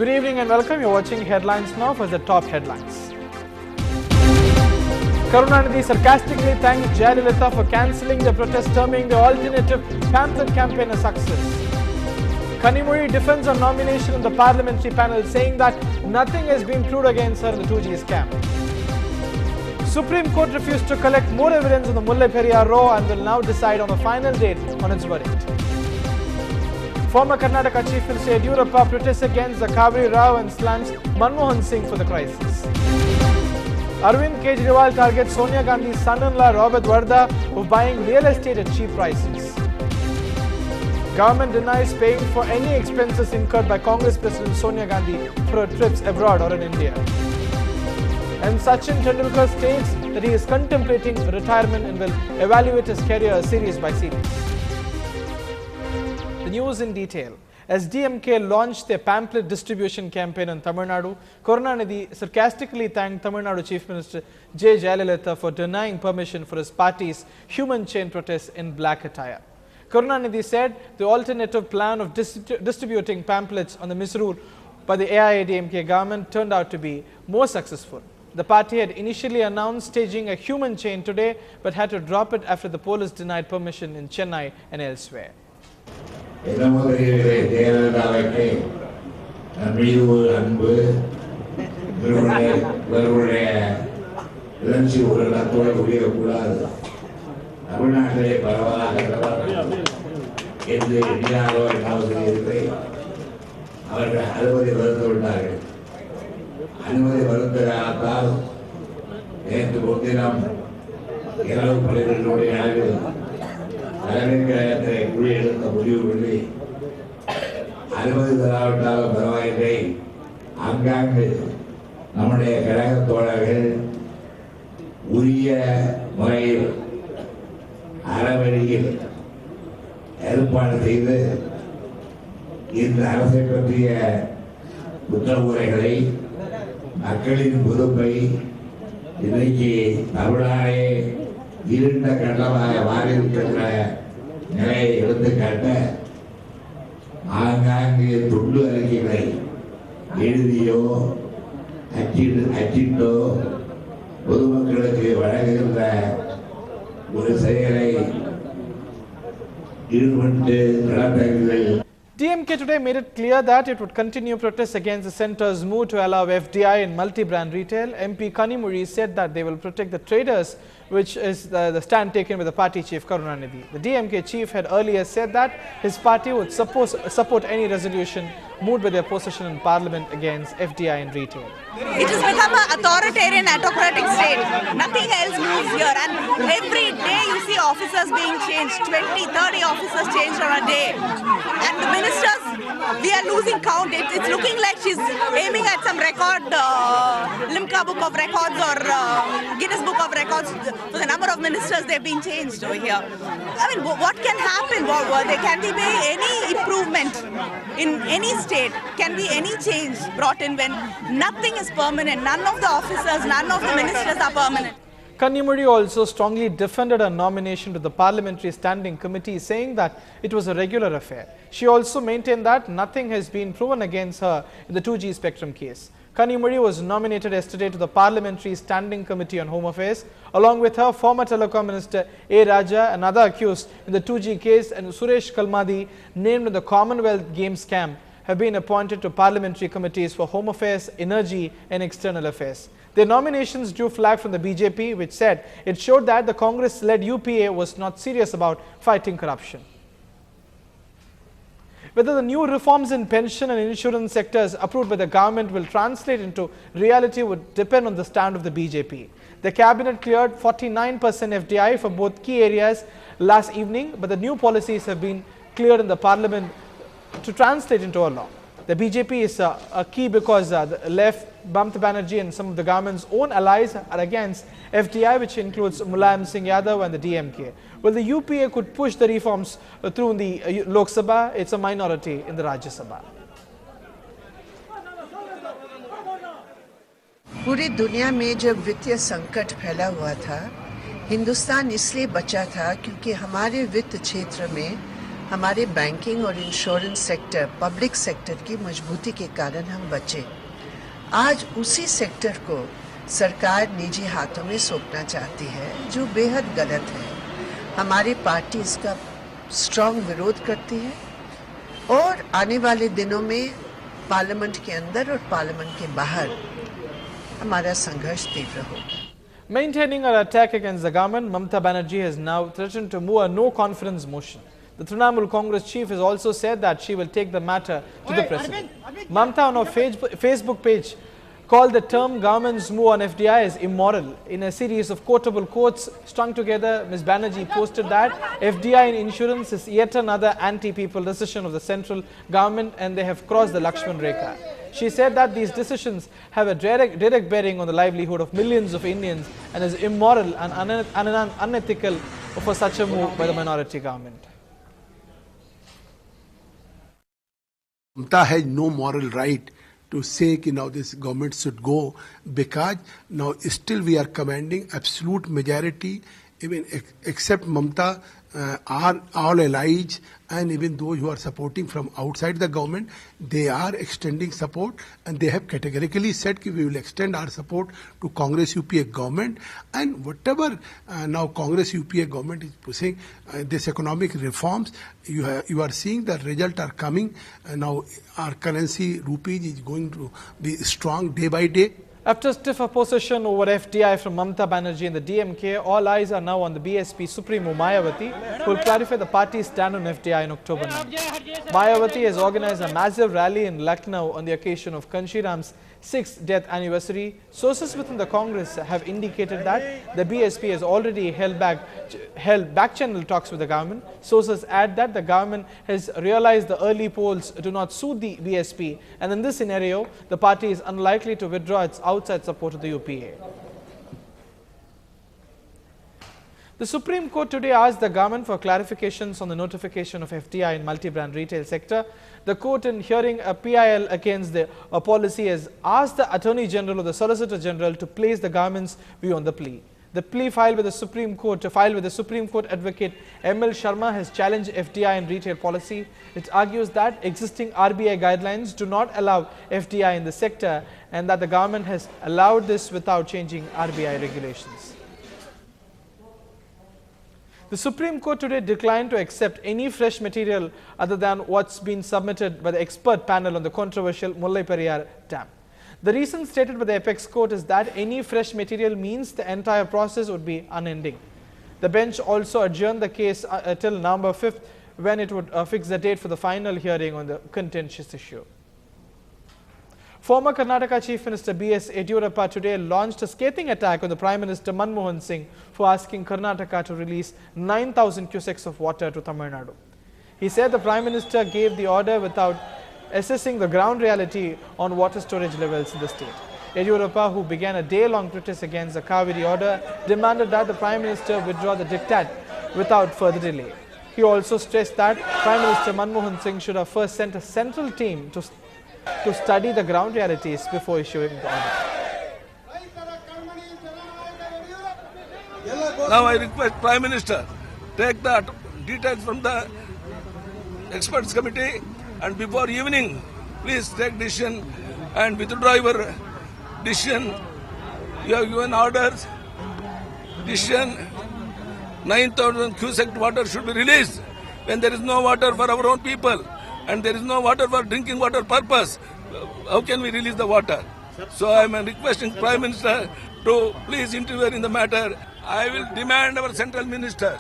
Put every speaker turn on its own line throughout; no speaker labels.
Good evening and welcome. You're watching Headlines Now. For the top headlines. Karunanidhi sarcastically thanked Jayalalitha for cancelling the protest, terming the alternative pamphlet campaign a success. Kanimozhi defends her nomination in the parliamentary panel, saying that nothing has been proved against her in the 2G scam. Supreme Court refused to collect more evidence on the Mullai Periyar row and will now decide on a final date on its verdict. Former Karnataka Chief Minister Yediyurappa protests against the Kaveri Rao and slams Manmohan Singh for the crisis. Arvind Kejriwal targets Sonia Gandhi's son-in-law Robert Varda for buying real estate at cheap prices. Government denies paying for any expenses incurred by Congress President Sonia Gandhi for her trips abroad or in India. And Sachin Tendulkar states that he is contemplating retirement and will evaluate his career series by series. The news in detail. As DMK launched their pamphlet distribution campaign in Tamil Nadu, Karunanidhi sarcastically thanked Tamil Nadu Chief Minister J. Jayalalitha for denying permission for his party's human chain protests in black attire. Karunanidhi said the alternative plan of distributing pamphlets on the misrule by the AIADMK government turned out to be more successful. The party had initially announced staging a human chain today, but had to drop it after the police denied permission in Chennai and elsewhere.
அனுமதி வருந்ததால் நேற்று முன்தினம் இரவு பள்ளிகளுடைய அளவில் தலைமைக் கழகத்தை குழி எடுத்த முடிவுகளை அனுமதி தராவிட்டாலும் பரவாயில்லை, ஆங்காங்கு நம்முடைய கழக தோழர்கள் உரிய முறையில் அறவழியில் ஏற்பாடு செய்து இந்த அரசை பற்றிய குற்றவுரைகளை மக்களின் பொறுப்பை இன்றைக்கு தமிழ்நாடே இருண்ட கண்டமாக மாறியிருக்கின்ற நிலையை எடுத்துக்காட்ட ஆங்காங்கு துண்டு அறிக்கைகளை எழுதியோ அச்சிட்டோ பொதுமக்களுக்கு வழங்குகின்ற ஒரு செயலை ஈடுபட்டு நடத்துகிறீர்கள்.
DMK today made it clear that it would continue protests against the centre's move to allow FDI in multi-brand retail. MP Kanimozhi said that they will protect the traders, which is the stand taken by the party chief Karunanidhi. The DMK chief had earlier said that his party would support any resolution moved by the opposition in parliament against FDI in retail.
It has become an authoritarian, autocratic state. Nothing else moves here, and every day you see officers being changed. 20, 30 officers changed on a day. And the ministers, we are losing count. It's looking like she's aiming at some record, Limca Book of Records or Guinness Book of Records for the number of ministers they've been changed over here. I mean, what can happen? Can there be any improvement in any state? Can be any change brought in when nothing is permanent? None of the officers, none of the ministers are permanent.
Kanimozhi also strongly defended her nomination to the Parliamentary Standing Committee, saying that it was a regular affair. She also maintained that nothing has been proven against her in the 2G spectrum case. Kanimozhi was nominated yesterday to the Parliamentary Standing Committee on Home Affairs. Along with her, former Telecom Minister A. Raja, another accused in the 2G case, and Suresh Kalmadi, named in the Commonwealth Games scam, have been appointed to parliamentary committees for Home Affairs, Energy and External Affairs. Their nominations drew flag from the BJP, which said it showed that the Congress-led UPA was not serious about fighting corruption. Whether the new reforms in pension and insurance sectors approved by the government will translate into reality would depend on the stand of the BJP. The cabinet cleared 49% FDI for both key areas last evening, but the new policies have been cleared in the parliament to translate into a law. The BJP is a key because the left, Mamata Banerjee and some of the government's own allies are against FDI, which includes Mulayam Singh Yadav and the DMK. Well, the UPA could push the reforms through the Lok Sabha. It's a minority in the Rajya Sabha.
पूरी दुनिया में जब वित्तीय संकट फैला हुआ था, हिंदुस्तान इसलिए बचा था क्योंकि हमारे वित्त क्षेत्र में हमारे बैंकिंग और इंश्योरेंस सेक्टर, पब्लिक सेक्टर की मजबूती के कारण हम बचे। आज उसी सेक्टर को सरकार निजी हाथों में सौंपना चाहती है, जो बेहद गलत है। हमारी पार्टी इसका स्ट्रांग विरोध करती है और आने वाले दिनों में पार्लियामेंट के अंदर और पार्लियामेंट के बाहर हमारा संघर्ष तीव्र होगा।
Maintaining her attack against the government, Mamata Banerjee has now threatened to move a no-confidence motion. The Trinamool Congress chief has also said that she will take the matter to the president. Mamata on her Facebook page called the term government's move on FDI as immoral. In a series of quotable quotes strung together, Ms. Banerjee posted that FDI in insurance is yet another anti-people decision of the central government and they have crossed the Lakshman Rekha. She said that these decisions have a direct bearing on the livelihood of millions of Indians and is immoral and unethical for such a move by the minority government.
Mamata has no moral right to say that now this government should go, because now still we are commanding absolute majority, even except Mamata, are all allies, and even those who are supporting from outside the government, they are extending support, and they have categorically said that we will extend our support to Congress UPA government, and whatever now Congress UPA government is pushing this economic reforms, you are seeing the result are coming. Now our currency rupees is going to be strong day by day.
After stiff opposition over FDI from Mamata Banerjee and the DMK, all eyes are now on the BSP Supremo Mayawati, who will clarify the party's stand on FDI in October 9. Mayawati has organized a massive rally in Lucknow on the occasion of Kanshiram's 6th death anniversary. Sources within the Congress have indicated that the BSP has already held back-channel talks with the government. Sources add that the government has realized the early polls do not suit the BSP, and in this scenario, the party is unlikely to withdraw its outside support to the UPA. The Supreme Court today asked the government for clarifications on the notification of FDI in multi-brand retail sector. The court, in hearing a PIL against the policy, has asked the Attorney General or the Solicitor General to place the government's view on the plea. The plea filed with the Supreme Court, Advocate M.L. Sharma, has challenged FDI in retail policy. It argues that existing RBI guidelines do not allow FDI in the sector and that the government has allowed this without changing RBI regulations. The Supreme Court today declined to accept any fresh material other than what's been submitted by the expert panel on the controversial Mullai Periyar Dam. The reason stated by the apex court is that any fresh material means the entire process would be unending. The bench also adjourned the case till November 5th, when it would fix the date for the final hearing on the contentious issue. Former Karnataka Chief Minister B.S. Yediyurappa today launched a scathing attack on the Prime Minister Manmohan Singh for asking Karnataka to release 9,000 cusecs of water to Tamil Nadu. He said the Prime Minister gave the order without assessing the ground reality on water storage levels in the state. Yediyurappa, who began a day-long protest against the Kaveri order, demanded that the Prime Minister withdraw the diktat without further delay. He also stressed that Prime Minister Manmohan Singh should have first sent a central team to study the ground realities before issuing the order.
Now I request Prime Minister, take the details from the experts committee, and before evening, please take decision and withdraw your decision. You have given orders. Decision: 9,000 cuseck water should be released when there is no water for our own people and there is no water for drinking water purpose. How can we release the water? So I am requesting Prime Minister to please intervene in the matter. I will demand our central ministers,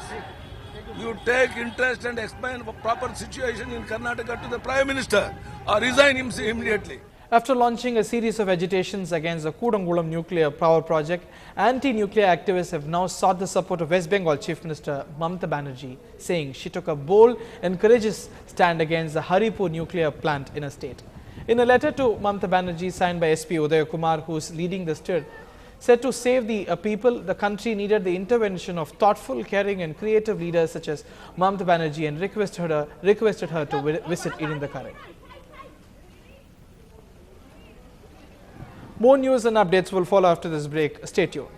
you take interest and explain the proper situation in Karnataka to the Prime Minister or resign him immediately.
After launching a series of agitations against the Kudangulam nuclear power project, anti-nuclear activists have now sought the support of West Bengal Chief Minister Mamata Banerjee, saying she took a bold and courageous stand against the Haripur nuclear plant in her state. In a letter to Mamata Banerjee signed by SP Udaya Kumar, who is leading the state, said to save the people, the country needed the intervention of thoughtful, caring and creative leaders such as Mamata Banerjee, and requested her to visit Irindakare. More news and updates will follow after this break. Stay tuned.